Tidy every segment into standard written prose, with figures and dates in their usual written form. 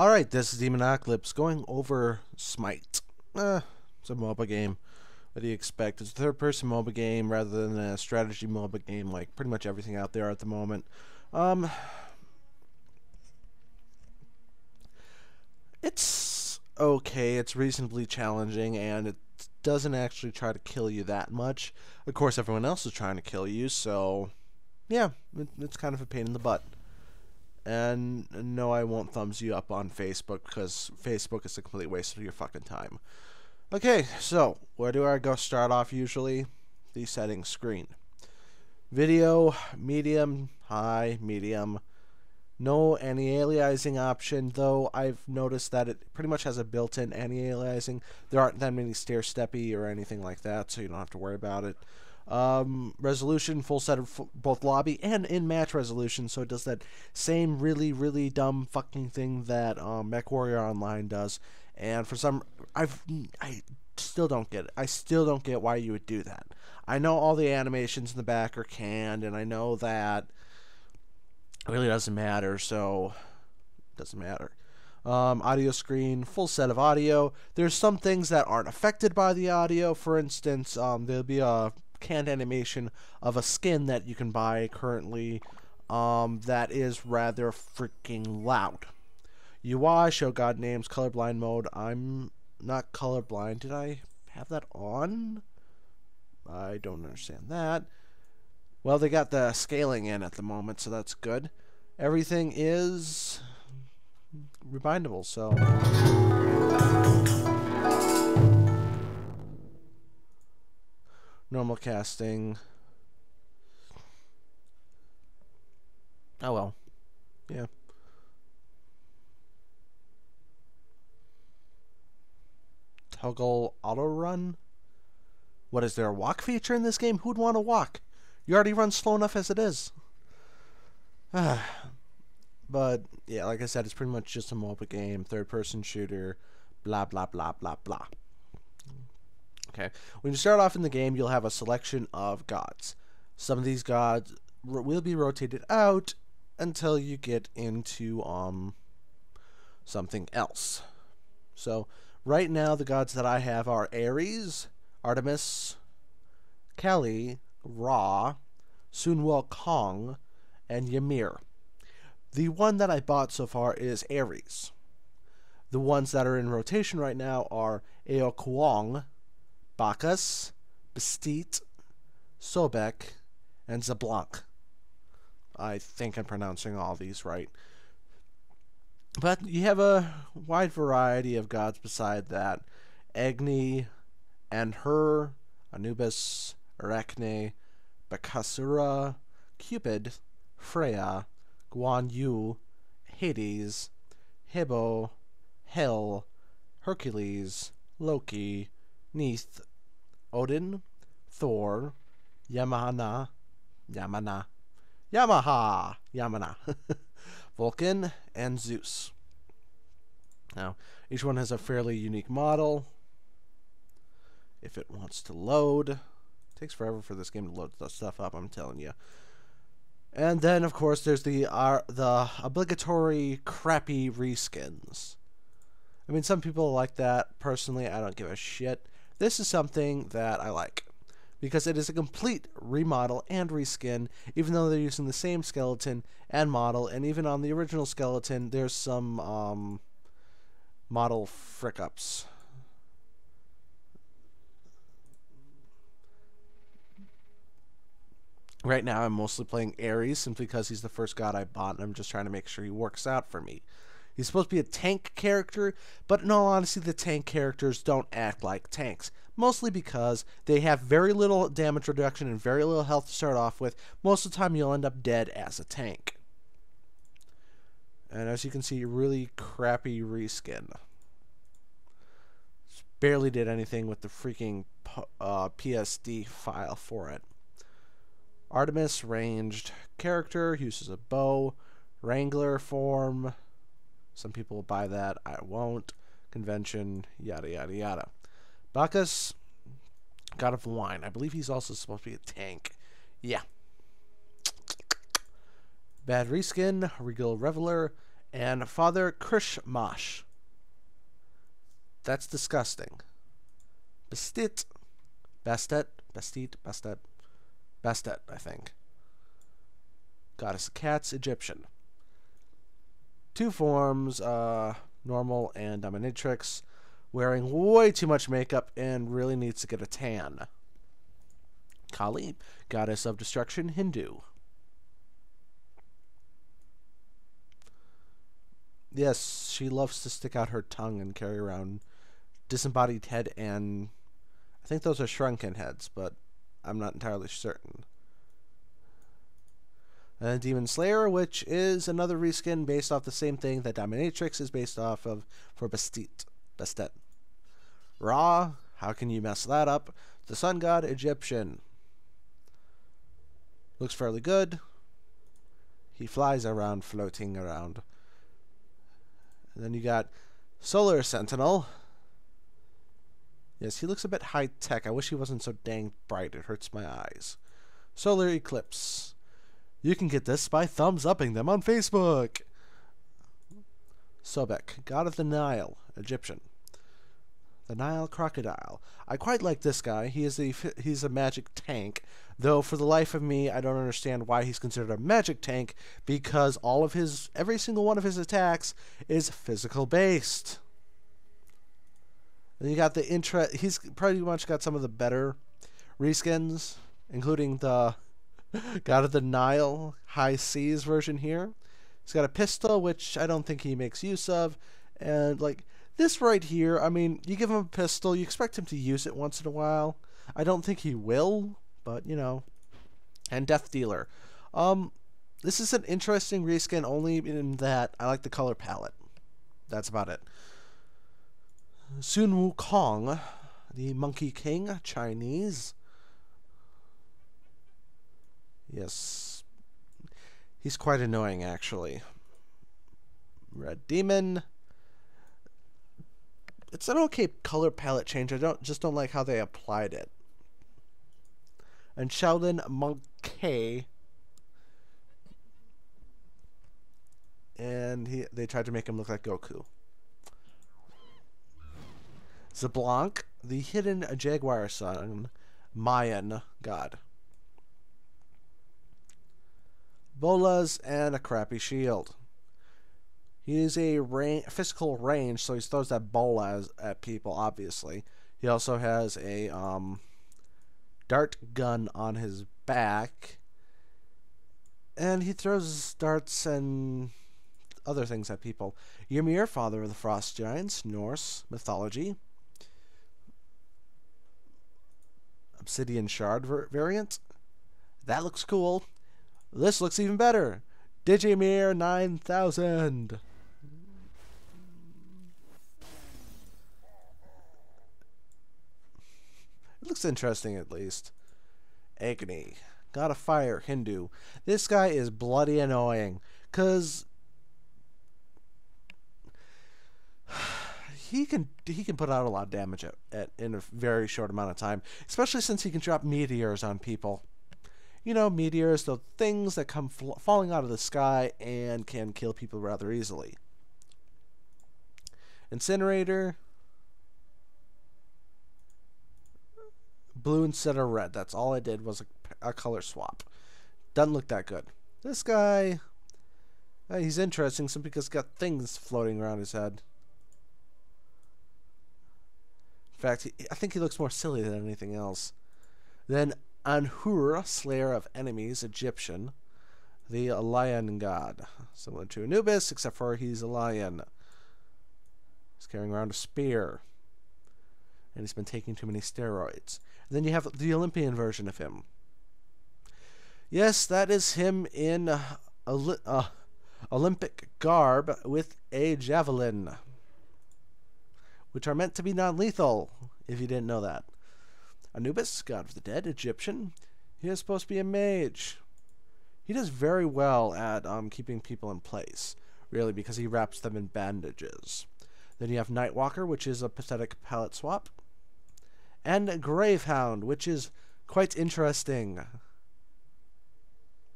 Alright, this is Demonocalypse going over Smite. It's a MOBA game. What do you expect? It's a third-person MOBA game rather than a strategy MOBA game like pretty much everything out there at the moment. It's okay. It's reasonably challenging, and it doesn't actually try to kill you that much. Of course, everyone else is trying to kill you, so yeah, it's kind of a pain in the butt. And no, I won't thumbs you up on Facebook because Facebook is a complete waste of your fucking time. Okay, so where do I go start off usually? The settings screen. Video, medium, high, medium. No anti-aliasing option, though I've noticed that it pretty much has a built-in anti-aliasing. There aren't that many stair-steppy or anything like that, so you don't have to worry about it. Resolution, full set of both lobby and in-match resolution, so it does that same really, really dumb fucking thing that MechWarrior Online does. And for some, I still don't get it. I still don't get why you would do that. I know all the animations in the back are canned, and I know that it really doesn't matter, so it doesn't matter. Audio screen, full set of audio. There's some things that aren't affected by the audio. For instance, there'll be a canned animation of a skin that you can buy currently that is rather freaking loud. UI, show god names, colorblind mode. I'm not colorblind. Did I have that on? I don't understand that. Well, they got the scaling in at the moment, so that's good. Everything is rebindable, so normal casting. Oh well. Yeah. Toggle auto run? What, is there a walk feature in this game? Who'd want to walk? You already run slow enough as it is. But yeah, like I said, it's pretty much just a MOBA game, third-person shooter, blah blah blah blah blah. Okay, when you start off in the game, you'll have a selection of gods. Some of these gods will be rotated out until you get into something else. So right now, the gods that I have are Ares, Artemis, Kali, Ra, Sunwoo Kong, and Ymir. The one that I bought so far is Ares. The ones that are in rotation right now are Eokuong, Bacchus, Bastet, Sobek, and Zablanc. I think I'm pronouncing all these right. But you have a wide variety of gods beside that. Agni, Anhur, Anubis, Arachne, Bakasura, Cupid, Freya, Guan Yu, Hades, Hebo, Hel, Hercules, Loki, Neith, Odin, Thor, Yamana, Vulcan, and Zeus. Now, each one has a fairly unique model. If it wants to load, it takes forever for this game to load the stuff up, I'm telling you. And then, of course, there's the obligatory crappy reskins. I mean, some people like that. Personally, I don't give a shit. This is something that I like, because it is a complete remodel and reskin, even though they're using the same skeleton and model, and even on the original skeleton, there's some model frick-ups. Right now, I'm mostly playing Ares simply because he's the first god I bought, and I'm just trying to make sure he works out for me. He's supposed to be a tank character, but in all honesty, the tank characters don't act like tanks. Mostly because they have very little damage reduction and very little health to start off with. Most of the time, you'll end up dead as a tank. And as you can see, really crappy reskin. Barely did anything with the freaking PSD file for it. Artemis, ranged character, uses a bow, Wrangler form. Some people will buy that, I won't. Convention, yada yada yada. Bacchus, god of wine. I believe he's also supposed to be a tank. Yeah. Bad reskin, Regal Reveler, And Father Krishmash. That's disgusting. Bastet. Bastet. Bastet. Bastet. Bastet, I think. Goddess of Cats, Egyptian. 2 forms, normal and dominatrix. Wearing way too much makeup and really needs to get a tan. Kali, Goddess of Destruction, Hindu. Yes, she loves to stick out her tongue and carry around disembodied head, and I think those are shrunken heads, but I'm not entirely certain. And Demon Slayer, which is another reskin based off the same thing that Dominatrix is based off of for Bastet. Ra, how can you mess that up? The Sun God, Egyptian. Looks fairly good. He flies around, floating around. And then you got Solar Sentinel. Yes, he looks a bit high-tech. I wish he wasn't so dang bright. It hurts my eyes. Solar Eclipse. You can get this by thumbs-upping them on Facebook. Sobek, God of the Nile, Egyptian. The Nile Crocodile. I quite like this guy. He's a magic tank, though for the life of me, I don't understand why he's considered a magic tank, because every single one of his attacks is physical based. And you got the he's pretty much got some of the better reskins, including the God of the Nile High Seas version here. He's got a pistol, which I don't think he makes use of, and like this right here, I mean, you give him a pistol, you expect him to use it once in a while. I don't think he will, but, you know. And Death Dealer. This is an interesting reskin only in that I like the color palette. That's about it. Sun Wukong, the Monkey King, Chinese. Yes. He's quite annoying, actually. Red Demon. It's an okay color palette change. I just don't like how they applied it. And Sheldon Monkey. And they tried to make him look like Goku. Zablanc, the hidden Jaguar son, Mayan god. Bolas and a crappy shield. He is a physical range, so he throws that bola at people, obviously. He also has a dart gun on his back. And he throws darts and other things at people. Ymir, father of the Frost Giants, Norse mythology. Obsidian Shard variant. That looks cool. This looks even better. Digimir 9000. It looks interesting, at least. Agni, God of Fire, Hindu. This guy is bloody annoying, cause he can put out a lot of damage in a very short amount of time, especially since he can drop meteors on people. You know, meteors, the things that come falling out of the sky and can kill people rather easily. Incinerator. Blue instead of red. That's all I did was a color swap. Doesn't look that good. This guy, he's interesting simply because he's got things floating around his head. In fact, I think he looks more silly than anything else. Then Anhur, Slayer of Enemies, Egyptian. The lion god. Similar to Anubis, except for he's a lion. He's carrying around a spear. And he's been taking too many steroids. And then you have the Olympian version of him. Yes, that is him in Olympic garb with a javelin, which are meant to be non-lethal, if you didn't know that. Anubis, god of the dead, Egyptian. He is supposed to be a mage. He does very well at keeping people in place, really, because he wraps them in bandages. Then you have Nightwalker, which is a pathetic palette swap. And Gravehound, which is quite interesting.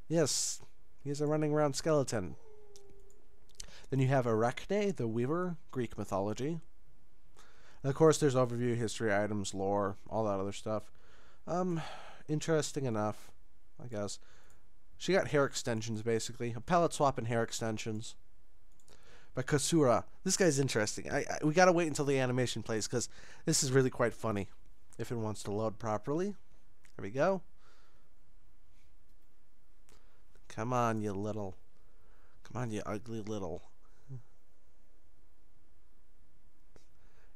Yes, he's a running around skeleton. Then you have Arachne, the Weaver, Greek mythology. And of course, there's overview, history, items, lore, all that other stuff. Interesting enough, I guess. She got hair extensions, basically. A palette swap and hair extensions. By Kisara. This guy's interesting. We gotta wait until the animation plays, because this is really quite funny. If it wants to load properly. There we go. Come on, you little... Come on, you ugly little...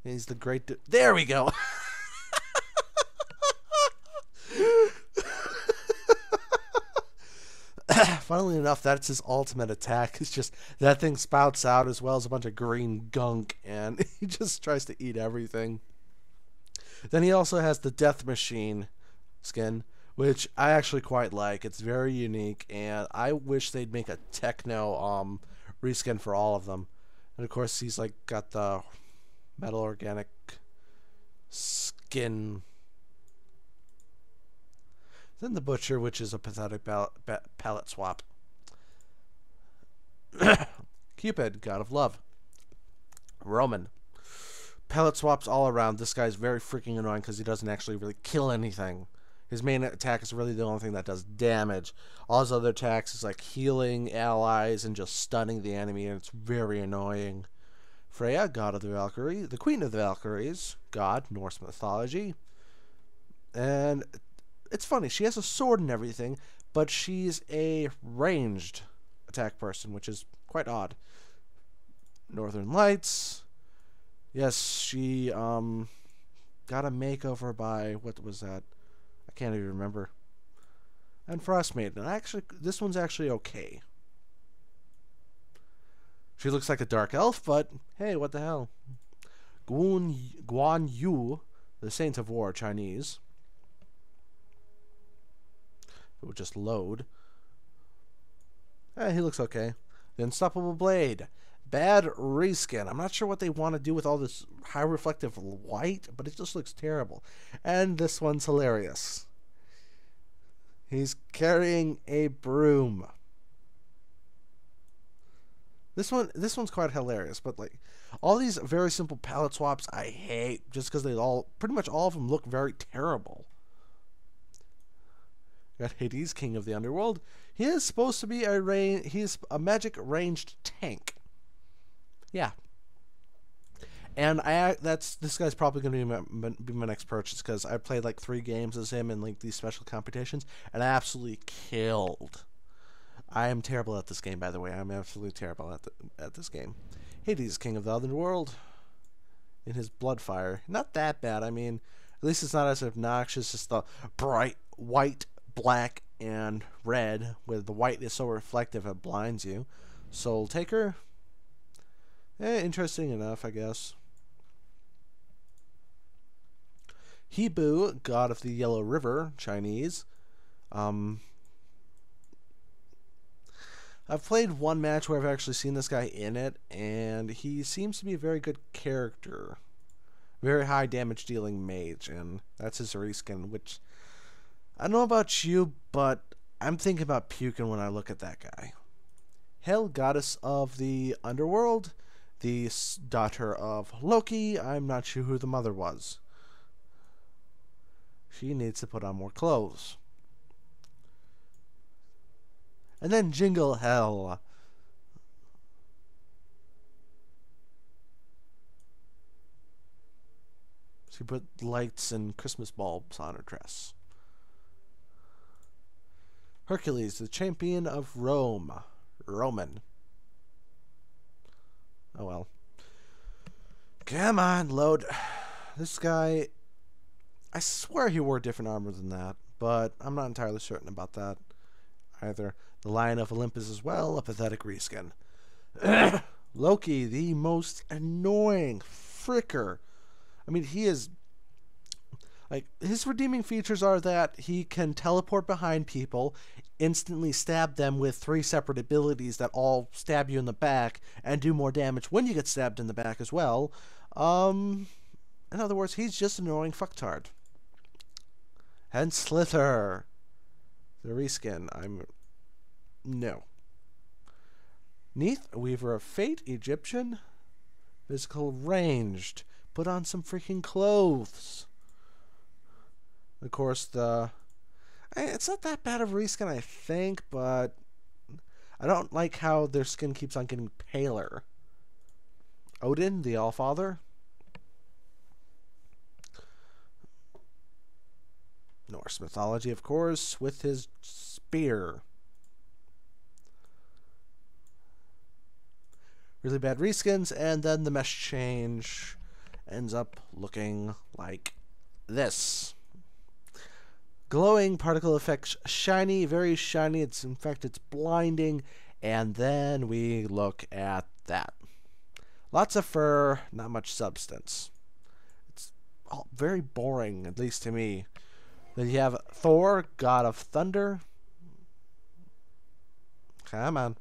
He's the great... There we go! Funnily enough, that's his ultimate attack. It's just that thing spouts out as well as a bunch of green gunk, and he just tries to eat everything. Then he also has the Death Machine skin, which I actually quite like. It's very unique, and I wish they'd make a techno reskin for all of them. And of course, he's like got the metal organic skin. Then the Butcher, which is a pathetic palette swap. Cupid, God of Love. Roman. Palette swaps all around. This guy's very freaking annoying because he doesn't actually really kill anything. His main attack is really the only thing that does damage. All his other attacks is like healing allies and just stunning the enemy, and it's very annoying. Freya, God of the Valkyrie. The Queen of the Valkyries. God, Norse mythology. And... it's funny, she has a sword and everything, but she's a ranged attack person, which is quite odd. Northern Lights. Yes, she got a makeover by, what was that? I can't even remember. And Frost Maiden. Actually, this one's actually okay. She looks like a dark elf, but hey, what the hell? Guan Yu, the Saint of War, Chinese. It would just load. He looks okay. The Unstoppable Blade. Bad reskin. I'm not sure what they want to do with all this high reflective white, but it just looks terrible. And this one's hilarious. He's carrying a broom. This one's quite hilarious, but like all these very simple palette swaps I hate just because they all pretty much all of them look very terrible. Got Hades, King of the Underworld. He is supposed to be he's a magic ranged tank. Yeah. And this guy's probably going to be my next purchase because I played like 3 games as him in like these special competitions and I absolutely killed. I am terrible at this game, by the way. I'm absolutely terrible at this game. Hades, King of the Underworld. In his Bloodfire. Not that bad. I mean, at least it's not as obnoxious as the bright white, black, and red, where the white is so reflective it blinds you. Soul Taker. Interesting enough, I guess. Hebu, God of the Yellow River, Chinese. I've played one match where I've actually seen this guy in it, and he seems to be a very good character. Very high damage dealing mage, and that's his reskin, which... I don't know about you, but I'm thinking about puking when I look at that guy. Hel, Goddess of the Underworld, the daughter of Loki. I'm not sure who the mother was. She needs to put on more clothes. And then Jingle Hell. She put lights and Christmas bulbs on her dress. Hercules, the champion of Rome. Roman. Oh well. Come on, load. This guy... I swear he wore different armor than that, but I'm not entirely certain about that either. The Lion of Olympus as well, a pathetic reskin. Loki, the most annoying fricker. I mean, he is... like, his redeeming features are that he can teleport behind people, instantly stab them with 3 separate abilities that all stab you in the back and do more damage when you get stabbed in the back as well. In other words, he's just an annoying fucktard. And Slither. The reskin. No. Neath, Weaver of Fate, Egyptian. Physical ranged. Put on some freaking clothes. Of course, it's not that bad of a reskin, I think, but I don't like how their skin keeps on getting paler. Odin, the Allfather. Norse mythology, of course, with his spear. Really bad reskins, and then the mesh change ends up looking like this. Glowing particle effects, shiny, very shiny. In fact, it's blinding. And then we look at that. Lots of fur, not much substance. It's all very boring, at least to me. Then you have Thor, God of Thunder. Come on.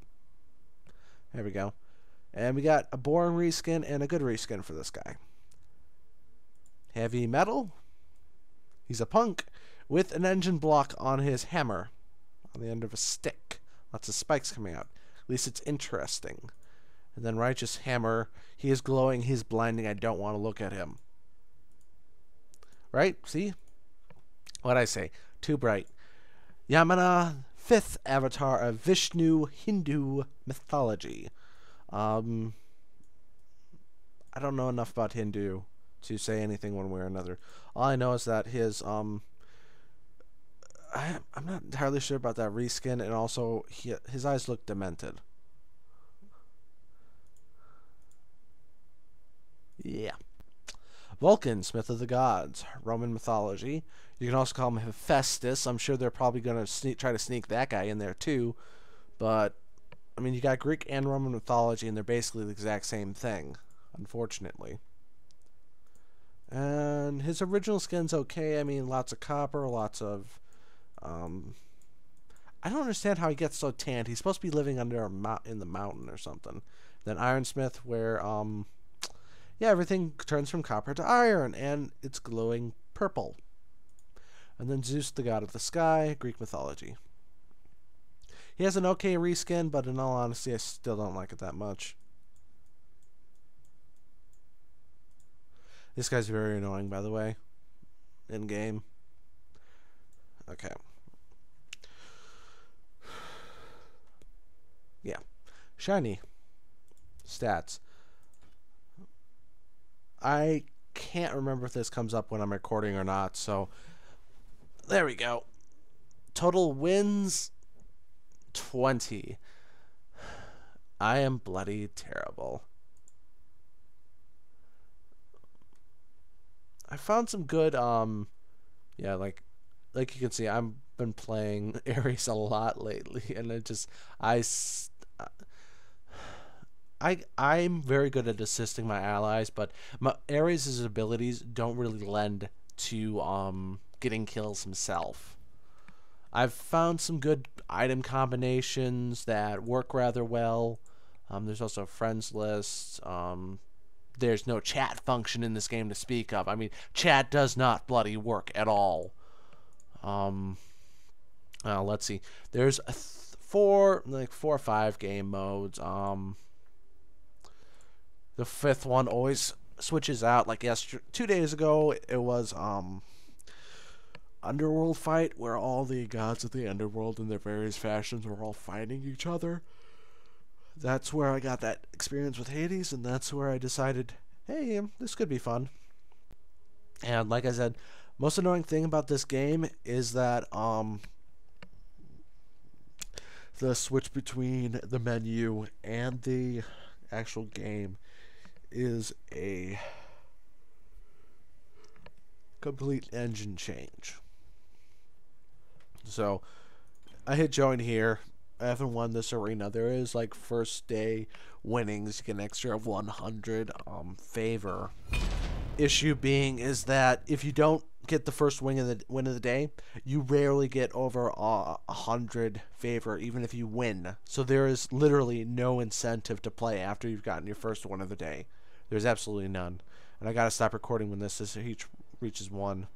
There we go. And we got a boring reskin and a good reskin for this guy. Heavy metal. He's a punk with an engine block on his hammer on the end of a stick. Lots of spikes coming out. At least it's interesting. And then Righteous Hammer. He is glowing. He's blinding. I don't want to look at him. Right? See? What'd I say? Too bright. Yamana, 5th avatar of Vishnu Hindu mythology. I don't know enough about Hindu to say anything one way or another. All I know is that his I'm not entirely sure about that reskin, and also his eyes look demented. Yeah. Vulcan, Smith of the Gods, Roman mythology. You can also call him Hephaestus. I'm sure they're probably going to try to sneak that guy in there too. But, I mean, you got Greek and Roman mythology, and they're basically the exact same thing, unfortunately. And his original skin's okay. I mean, lots of copper, lots of... I don't understand how he gets so tanned. He's supposed to be living under in the mountain or something. Then Ironsmith, where, yeah, everything turns from copper to iron, and it's glowing purple. And then Zeus, the god of the sky, Greek mythology. He has an okay reskin, but in all honesty, I still don't like it that much. This guy's very annoying, by the way. In game. Okay. Yeah. Shiny. Stats. I can't remember if this comes up when I'm recording or not, so there we go. Total wins 20. I am bloody terrible. I found some good yeah, like you can see, I've been playing Ares a lot lately, and it just I'm very good at assisting my allies, but Ares' abilities don't really lend to getting kills himself. I've found some good item combinations that work rather well. There's also a friends list. There's no chat function in this game to speak of. I mean, chat does not bloody work at all. Let's see. There's four or five game modes. The fifth one always switches out. Like 2 days ago, it was Underworld fight, where all the gods of the Underworld in their various fashions were all fighting each other. That's where I got that experience with Hades, and that's where I decided, hey, this could be fun. And like I said, most annoying thing about this game is that the switch between the menu and the actual game is a complete engine change. So I hit join here. I haven't won this arena. There is like first day winnings. You get an extra of 100 favor. Issue being is that if you don't get the first win of the day, you rarely get over 100 favor, even if you win. So there is literally no incentive to play after you've gotten your first win of the day. There's absolutely none. And I gotta stop recording when this reaches 1.